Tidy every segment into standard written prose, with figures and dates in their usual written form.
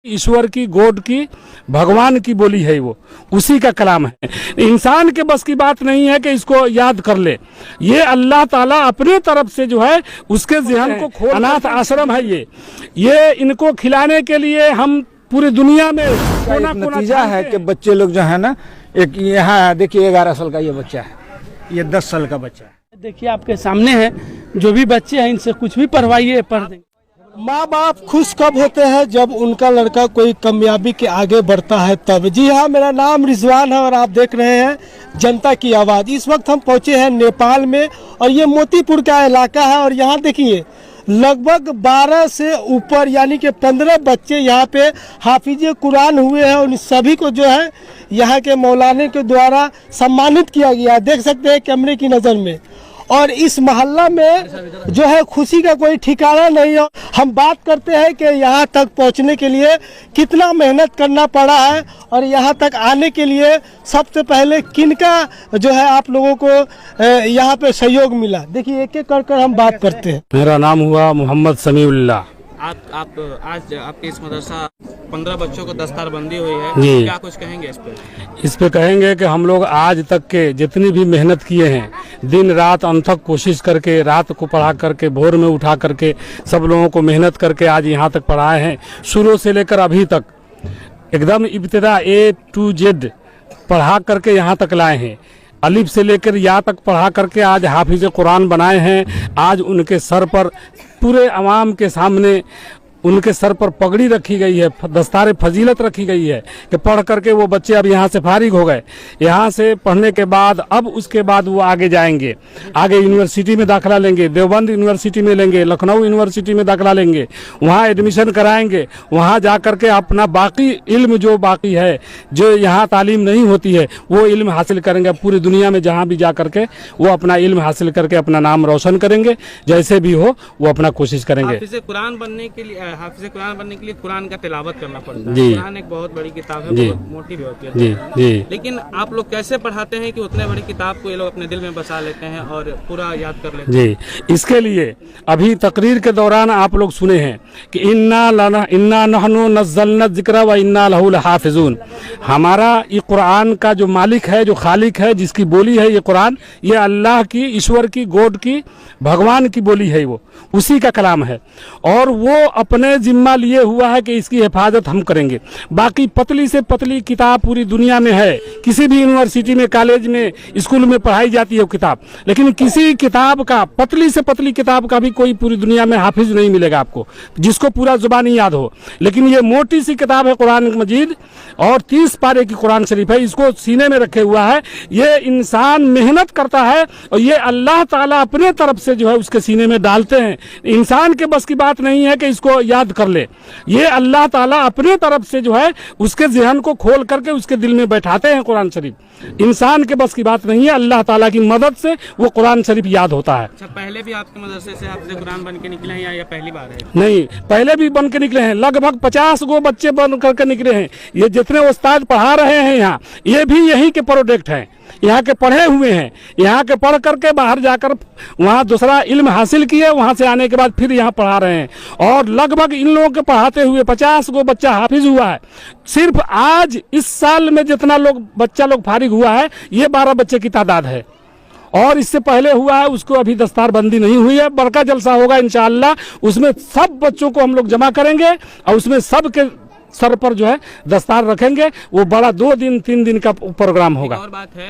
ईश्वर की, गॉड की, भगवान की बोली है, वो उसी का कलाम है। इंसान के बस की बात नहीं है कि इसको याद कर ले। ये अल्लाह ताला अपने तरफ से जो है उसके ज़हन को खोल, अनाथ आश्रम है ये इनको खिलाने के लिए हम पूरी दुनिया में एक नतीजा है कि बच्चे लोग जो है ना, एक यहाँ देखिए 11 साल का ये बच्चा है, ये 10 साल का बच्चा है। देखिए आपके सामने है, जो भी बच्चे हैं इनसे कुछ भी पढ़वाइए, पढ़ देंगे। माँ बाप खुश कब होते हैं? जब उनका लड़का कोई कामयाबी के आगे बढ़ता है तब। जी हाँ, मेरा नाम रिजवान है और आप देख रहे हैं जनता की आवाज़। इस वक्त हम पहुँचे हैं नेपाल में और ये मोतीपुर का इलाका है और यहाँ देखिए लगभग 12 से ऊपर यानी कि 15 बच्चे यहाँ पे हाफिज कुरान हुए हैं। उन सभी को जो है यहाँ के मौलाना के द्वारा सम्मानित किया गया है, देख सकते हैं कैमरे की नज़र में। और इस मोहल्ला में जो है खुशी का कोई ठिकाना नहीं है। हम बात करते हैं कि यहाँ तक पहुँचने के लिए कितना मेहनत करना पड़ा है और यहाँ तक आने के लिए सबसे पहले किनका जो है आप लोगों को यहाँ पे सहयोग मिला। देखिए एक एक कर हम बात करते हैं। मेरा नाम हुआ मोहम्मद समीउल्लाह। आप आज आपके इस मदरसा 15 बच्चों को दस्तारबंदी हुई है, जी। क्या कुछ कहेंगे इस पे? इस पे कहेंगे कि हम लोग आज तक के जितनी भी मेहनत किए हैं, दिन रात अनथक कोशिश करके, रात को पढ़ा करके, भोर में उठा करके, सब लोगों को मेहनत करके आज यहाँ तक पढ़ाए हैं। शुरू से लेकर अभी तक एकदम इब्तिदा A to Z पढ़ा करके यहाँ तक लाए हैं। अलिफ से लेकर या तक पढ़ा करके आज हाफिज कुरान बनाए हैं। आज उनके सर पर पूरे अवाम के सामने उनके सर पर पगड़ी रखी गई है, दस्तार फजीलत रखी गई है कि पढ़ करके वो बच्चे अब यहाँ से फारिग हो गए। यहाँ से पढ़ने के बाद अब उसके बाद वो आगे जाएंगे, आगे यूनिवर्सिटी में दाखिला लेंगे, देवबंद यूनिवर्सिटी में लेंगे, लखनऊ यूनिवर्सिटी में दाखिला लेंगे, वहाँ एडमिशन कराएंगे। वहाँ जा करके अपना बाकी इल्म जो बाकी है, जो यहाँ तालीम नहीं होती है, वो इल्म हासिल करेंगे। पूरी दुनिया में जहाँ भी जा करके वो अपना इल्म हासिल करके अपना नाम रोशन करेंगे। जैसे भी हो वो अपना कोशिश करेंगे। हाफिज कुरान बनने के लिए कुरान का तिलावत करना पड़ता है। जी। कुरान एक बहुत बड़ी किताब है, जी। बहुत मोटी भी होती है। जी जी। लेकिन आप लोग कैसे पढ़ाते हैं कि उतने बड़ी किताब को ये लोग अपने दिल में बसा लेते हैं और पूरा याद कर लेते हैं? जी, इसके लिए अभी तकरीर के दौरान आप लोग सुने हैं कि इन्ना नहनु नज़्ज़लना ज़िक्रा व इन्ना लहु लहाफ़िज़ून। हमारा ये कुरान का जो मालिक है, जो खालिक है, जिसकी बोली है ये कुरान, ये अल्लाह की, ईश्वर की, गॉड की, भगवान की बोली है, वो उसी का कलाम है और वो अपने जिम्मा लिए हुआ है कि इसकी हिफाजत हम करेंगे। बाकी पतली से पतली किताब पूरी दुनिया में है, किसी भी यूनिवर्सिटी में, कॉलेज में, स्कूल में पढ़ाई जाती है वो किताब, लेकिन किसी किताब का, पतली से पतली किताब का भी कोई पूरी दुनिया में हाफिज नहीं मिलेगा आपको जिसको पूरा जुबानी याद हो। लेकिन ये मोटी सी किताब है कुरान मजीद और 30 पारे की कुरान शरीफ है, इसको सीने में रखे हुआ है। ये इंसान मेहनत करता है और ये अल्लाह ताला अपने तरफ से जो है उसके सीने में डालते हैं। इंसान के बस की बात नहीं है कि इसको याद कर ले। ये अल्लाह ताला अपने तरफ से जो है उसके ज़हन को खोल करके उसके दिल में बैठाते हैं कुरान शरीफ। इंसान के बस की बात नहीं है, अल्लाह ताला की मदद से वो कुरान शरीफ याद होता है। अच्छा, पहले भी आपके मदरसे से हाफिज कुरान बन के निकले हैं या पहली बार है? नहीं, पहले भी बन के निकले हैं। लगभग 50 गो बच्चे बन करके निकले हैं। ये जितने उस्ताद पढ़ा रहे हैं यहाँ, ये भी यहीं के प्रोडक्ट हैं, यहाँ के पढ़े हुए हैं। यहाँ के पढ़ करके बाहर जाकर वहाँ दूसरा इल्म हासिल किए, वहाँ से आने के बाद फिर यहाँ पढ़ा रहे हैं और लगभग इन लोगों के पढ़ाते हुए 50 गो बच्चा हाफिज हुआ है। सिर्फ आज इस साल में जितना बच्चा लोग फारिग हुआ है, ये 12 बच्चे की तादाद है और इससे पहले हुआ है उसको अभी दस्तारबंदी नहीं हुई है। बड़का जलसा होगा इंशाअल्लाह, उसमें सब बच्चों को हम लोग जमा करेंगे और उसमें सब के सर पर जो है दस्तार रखेंगे। वो बड़ा 2 दिन 3 दिन का प्रोग्राम होगा। और बात है,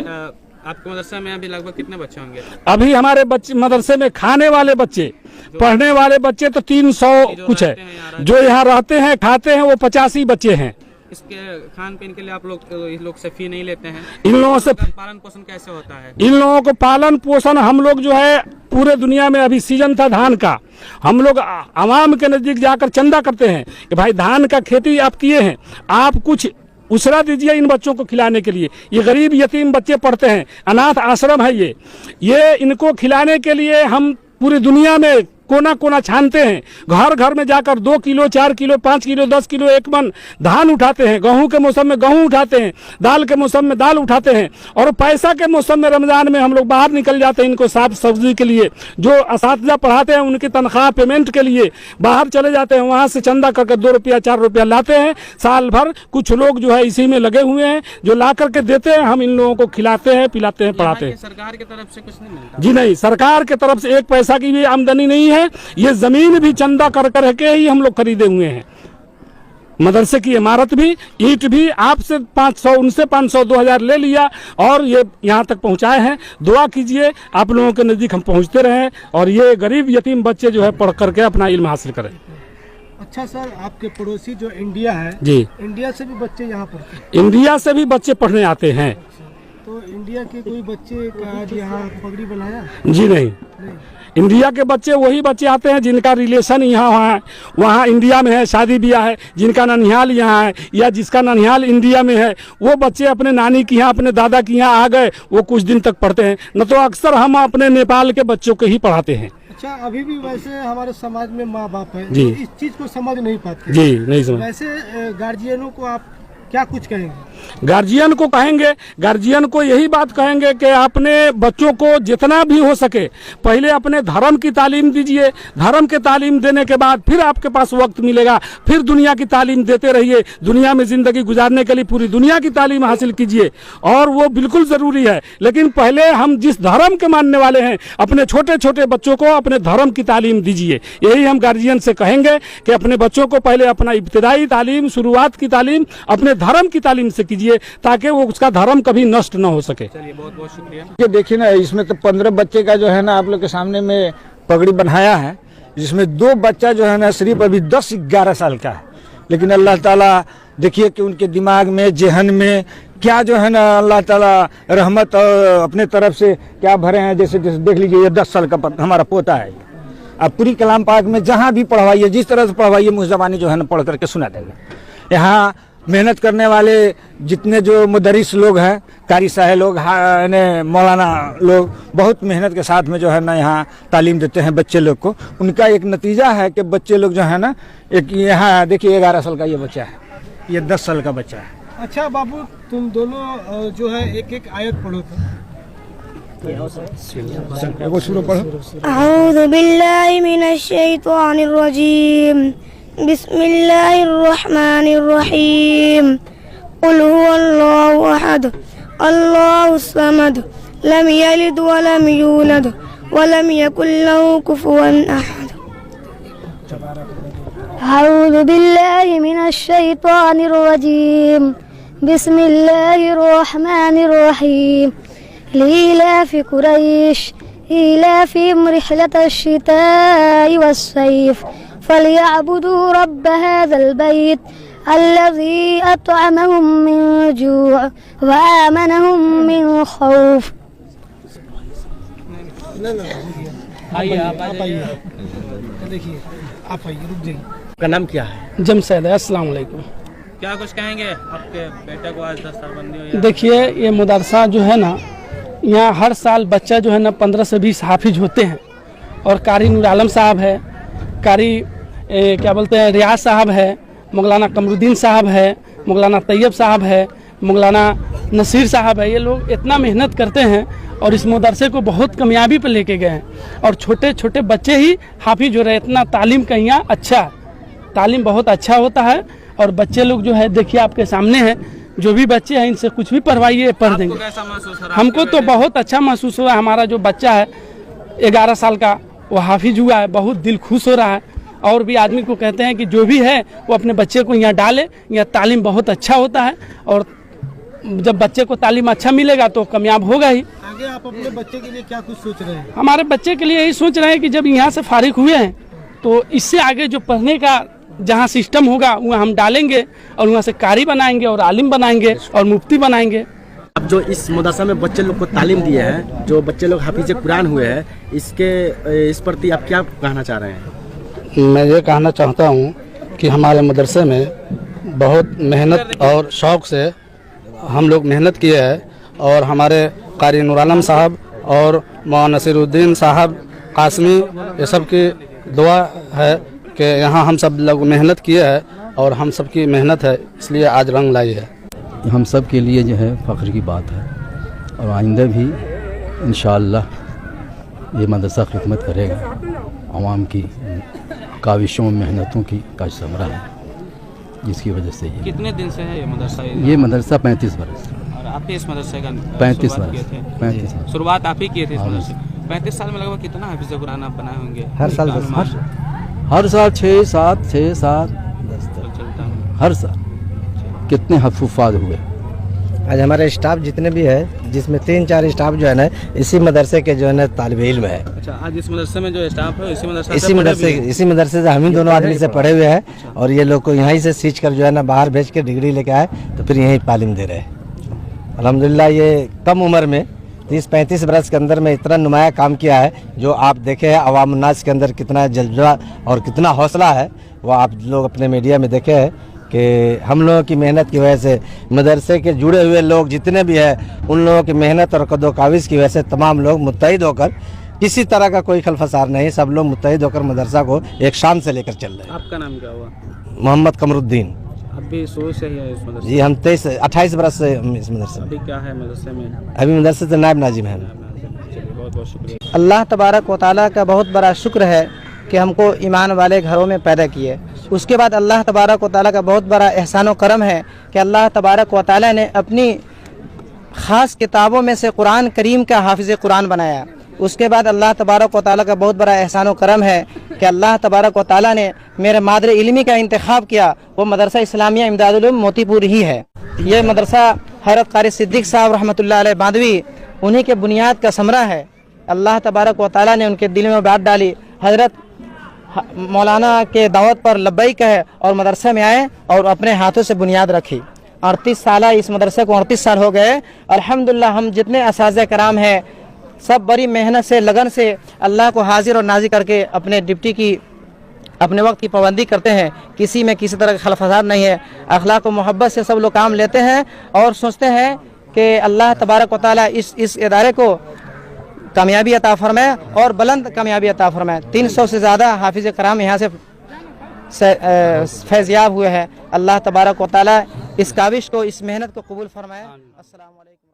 आपके मदरसे में अभी लगभग कितने बच्चे होंगे? अभी हमारे बच्चे मदरसे में खाने वाले बच्चे, पढ़ने वाले बच्चे तो 300 कुछ है। जो यहाँ रहते हैं, खाते हैं, वो 85 बच्चे हैं। इसके खान पीन के लिए आप लोग से फी नहीं लेते हैं? इन लोगों से पालन पोषण कैसे होता है? इन लोगों को पालन पोषण हम लोग जो है पूरे दुनिया में, अभी सीजन था धान का, हम लोग आवाम के नजदीक जाकर चंदा करते हैं कि भाई धान का खेती आप किए हैं, आप कुछ उसरा दीजिए इन बच्चों को खिलाने के लिए। ये गरीब यतीम बच्चे पढ़ते हैं, अनाथ आश्रम है ये इनको खिलाने के लिए हम पूरी दुनिया में कोना कोना छानते हैं, घर घर में जाकर 2 किलो 4 किलो 5 किलो 10 किलो 1 मन धान उठाते हैं, गेहूं के मौसम में गेहूं उठाते हैं, दाल के मौसम में दाल उठाते हैं, और पैसा के मौसम में रमजान में हम लोग बाहर निकल जाते हैं इनको साफ सब्जी के लिए। जो असातिज़ा पढ़ाते हैं उनकी तनख्वाह पेमेंट के लिए बाहर चले जाते हैं, वहाँ से चंदा करके 2 रुपया 4 रुपया लाते हैं साल भर। कुछ लोग जो है इसी में लगे हुए हैं, जो ला करके देते हैं, हम इन लोगों को खिलाते हैं पिलाते हैं पढ़ाते हैं। सरकार की तरफ से कुछ नहीं मिलता? जी नहीं, सरकार की तरफ से 1 पैसा की भी आमदनी नहीं है। ये जमीन भी चंदा कर करके ही हम लोग खरीदे हुए हैं। मदरसे की इमारत भी, ईंट भी आपसे 500 उनसे 500 2000 ले लिया और ये यहाँ तक पहुँचाए हैं। दुआ कीजिए आप लोगों के नज़दीक हम पहुँचते रहें और ये गरीब यतीम बच्चे जो है पढ़ करके अपना इल्म हासिल करें। अच्छा सर, आपके पड़ोसी जो इंडिया है जी, इंडिया से भी बच्चे यहाँ पढ़ते हैं? इंडिया से भी बच्चे पढ़ने आते हैं। तो इंडिया के कोई बच्चे का आज यहाँ पगड़ी बनाया? जी नहीं, इंडिया के बच्चे वही बच्चे आते हैं जिनका रिलेशन यहाँ है, वहाँ इंडिया में है, शादी ब्याह है, जिनका ननिहाल यहाँ है या जिसका ननिहाल इंडिया में है, वो बच्चे अपने नानी के यहाँ अपने दादा के यहाँ आ गए, वो कुछ दिन तक पढ़ते हैं। न तो अक्सर हम अपने नेपाल के बच्चों को ही पढ़ाते हैं। अच्छा, अभी भी वैसे हमारे समाज में माँ बाप है जी, इस चीज़ को समझ नहीं पाते। जी नहीं समझ। वैसे गार्जियनों को आप क्या कुछ कहेंगे? गार्जियन को कहेंगे, गार्जियन को यही बात कहेंगे कि अपने बच्चों को जितना भी हो सके पहले अपने धर्म की तालीम दीजिए। धर्म के तालीम देने के बाद फिर आपके पास वक्त मिलेगा, फिर दुनिया की तालीम देते रहिए। दुनिया में ज़िंदगी गुजारने के लिए पूरी दुनिया की तालीम हासिल कीजिए और वो बिल्कुल ज़रूरी है। लेकिन पहले हम जिस धर्म के मानने वाले हैं अपने छोटे छोटे बच्चों को अपने धर्म की तालीम दीजिए। यही हम गार्जियन से कहेंगे कि अपने बच्चों को पहले अपना इब्तिदाई तालीम, शुरुआत की तालीम अपने धर्म की तालीम से कीजिए ताकि वो उसका धर्म कभी नष्ट न हो सके। चलिए, बहुत बहुत शुक्रिया। ये देखिए ना, इसमें तो 15 बच्चे का जो है ना आप लोग के सामने में पगड़ी बनाया है, जिसमें 2 बच्चा जो है ना सिर्फ अभी 10-11 साल का है। लेकिन अल्लाह ताला देखिए कि उनके दिमाग में, जेहन में क्या जो है ना अल्लाह ताला रहमत और अपने तरफ से क्या भरे हैं। जैसे जैसे देख लीजिए, ये 10 साल का हमारा पोता है। आप पूरी कलाम पाक में जहाँ भी पढ़वाइए, जिस तरह से पढ़वाइए, मुँह ज़बानी जो है ना पढ़ करके सुना देगा। यहाँ मेहनत करने वाले जितने जो मुदरिस लोग हैं, कारी साहे लोग, मौलाना लोग बहुत मेहनत के साथ में जो है ना यहाँ तालीम देते हैं बच्चे लोग को। उनका एक नतीजा है कि बच्चे लोग जो है ना, एक यहाँ देखिए 11 साल का ये बच्चा है, ये 10 साल का बच्चा है। अच्छा बाबू, तुम दोनों जो है एक एक आयत पढ़ो तो। अऊज़ु बिल्लाहि मिनश शैतानिर रजीम, बिस्मिल्लाहिर रहमानिर रहीम। कुल हुवल्लाहु अहद, अल्लाहुस समद, लम यलिद व लम यूलद व लम यकुल लहू कुफुवन अहद। अऊज़ु बिल्लाहि मिनश शैतानिर रजीम, बिस्मिल्लाहिर रहमानिर रहीम। लीलाफ़ कुरैश ईलाफ़िहिम रिहलतश शिताइ वस्सैफ फलियअबुदू रब्ब हाज़ल बैत अल्लज़ी अतअमहुम मिन जूअ व आमनहुम मिन खौफ। आइए आप आइए, देखिए आप आइए, रुक जाइए। आपका नाम क्या है? जमशेद है। अस्सलाम वालेकुम। क्या कुछ कहेंगे? आपके बेटे को आज 10 साल बंदी हुई है। देखिए, ये मदरसा जो है ना, यहाँ हर साल बच्चा जो है ना 15 से 20 हाफिज होते हैं। और कारी नूर आलम साहब है, कारी क्या बोलते हैं रियाज साहब है, मौलाना कमरुद्दीन साहब है, मौलाना तैयब साहब है, मौलाना नसीर साहब है। ये लोग इतना मेहनत करते हैं और इस मदरसे को बहुत कामयाबी पर लेके गए हैं। और छोटे छोटे बच्चे ही हाफिज हो रहे हैं। इतना तालीम का यहाँ अच्छा, तालीम बहुत अच्छा होता है। और बच्चे लोग जो है देखिए आपके सामने हैं, जो भी बच्चे हैं इनसे कुछ भी पढ़वाइए पढ़ देंगे। कैसा महसूस हो रहा है? हमको तो बहुत अच्छा महसूस हुआ। हमारा जो बच्चा है 11 साल का, वो हाफिज हुआ है, बहुत दिल खुश हो रहा है। और भी आदमी को कहते हैं कि जो भी है वो अपने बच्चे को यहाँ डाले, यहाँ तालीम बहुत अच्छा होता है। और जब बच्चे को तालीम अच्छा मिलेगा तो कामयाब होगा ही। आगे आप अपने बच्चे के लिए क्या कुछ सोच रहे हैं? हमारे बच्चे के लिए यही सोच रहे हैं कि जब यहाँ से फारिग हुए हैं तो इससे आगे जो पढ़ने का जहाँ सिस्टम होगा वहाँ हम डालेंगे और वहाँ से कारी बनाएंगे और आलिम बनाएंगे और मुफ्ती बनाएंगे। अब जो इस मदरसा में बच्चे लोग को तालीम दिए हैं, जो बच्चे लोग हाफिज कुरान हुए हैं, इस प्रति आप क्या कहना चाह रहे हैं? मैं ये कहना चाहता हूँ कि हमारे मदरसे में बहुत मेहनत और शौक़ से हम लोग मेहनत किए हैं। और हमारे कारी नूर आलम साहब और मौलाना नसीरुद्दीन साहब कासमी, ये सब की दुआ है कि यहाँ हम सब लोग मेहनत किए हैं और हम सब की मेहनत है, इसलिए आज रंग लाई है। हम सब के लिए जो है फ़ख्र की बात है और आइंदा भी इंशाअल्लाह ये मदरसा खिदमत करेगा। आवाम की काविशों मेहनतों की का समरा है, जिसकी वजह से ये कितने दिन से है ये मदरसा? ये मदरसा 35 बरस। और आप ही इस मदरसे का 35 शुरुआत बरस। किए थे? 35 बरस। शुरुआत आप ही किए थे इस मदरसे? 35 साल में लगभग कितना हाफिज़ कुरान आप बनाए होंगे? हर साल हर साल 6-7 चलता हूँ। हर साल कितने हफूफाद हुए। आज हमारे स्टाफ जितने भी है, जिसमें 3-4 स्टाफ जो है ना इसी मदरसे के जो है ना तालिब इल्म है। अच्छा, आज इस मदरसे में जो स्टाफ है इसी मदरसे से हम ही दोनों आदमी से पढ़े हुए हैं और ये लोग को यहीं से सींच कर जो है ना बाहर भेज के डिग्री लेके आए तो फिर यहीं तालीम दे रहे हैं। अल्हम्दुलिल्लाह ये कम उम्र में 30-35 बरस के अंदर में इतना नुमाया काम किया है, जो आप देखे हैं अवाम उन्नास के अंदर कितना जज्बा और कितना हौसला है, वो आप लोग अपने मीडिया में देखे हैं कि हम लोगों की मेहनत की वजह से मदरसे के जुड़े हुए लोग जितने भी हैं उन लोगों की मेहनत और कदो काविज़ की वजह से तमाम लोग मुत्तहिद होकर, किसी तरह का कोई खलफसार नहीं, सब लोग मुत्तहिद होकर मदरसा को एक शान से लेकर चल रहे हैं। आपका नाम क्या हुआ? मोहम्मद कमरुद्दीन। अभी शुरू से ही है इस मदरसे? जी हम 28 बरस से इस मदरसे में। अभी क्या है मदरसे में? अभी मदरसे से नायब नाजिम है। बहुत बहुत शुक्रिया। अल्लाह तबारक व तआला का बहुत बड़ा शुक्र है कि हमको ईमान वाले घरों में पैदा किए। उसके बाद अल्लाह तबारक व तआला का बहुत बड़ा एहसान व करम है कि अल्लाह तबारक व तआला ने अपनी ख़ास किताबों में से कुरान करीम का हाफिज़ कुरान बनाया। उसके बाद अल्लाह तबारक व तआला का बहुत बड़ा एहसान व करम है कि अल्लाह तबारक व तआला ने मेरे मादर इल्मी का इंतखाब किया, वो मदरसा इस्लामिया इमदादुल उलूम मोतीपुर ही है। ये मदरसा हज़रत क़ारी सिद्दीक़ साहब रहमतुल्लाह अलैह बांधवी, उन्हीं के बुनियाद का समरा है। अल्लाह तबारक व तआला ने उनके दिल में बात डाली, हज़रत मौलाना के दावत पर लब्बैक है और मदरसे में आए और अपने हाथों से बुनियाद रखी। 38 साल इस मदरसे को 38 साल हो गए। अल्हम्दुलिल्लाह हम जितने असातिज़ा कराम हैं सब बड़ी मेहनत से लगन से अल्लाह को हाजिर और नाज़िर करके अपने ड्यूटी की अपने वक्त की पाबंदी करते हैं। किसी में किसी तरह का खलफसार नहीं है। अखलाक व मोहब्बत से सब लोग काम लेते हैं और सोचते हैं कि अल्लाह तबारक व तआला इस इदारे को कामयाबी अता फरमाए और बुलंद कामयाबी अता फरमाए। 300 से ज़्यादा हाफिज़ कराम यहाँ से फैज़याब हुए हैं। अल्लाह तबारक व तआला इस काविश को, इस मेहनत को कबूल फरमाए। अस्सलामु अलैकुम।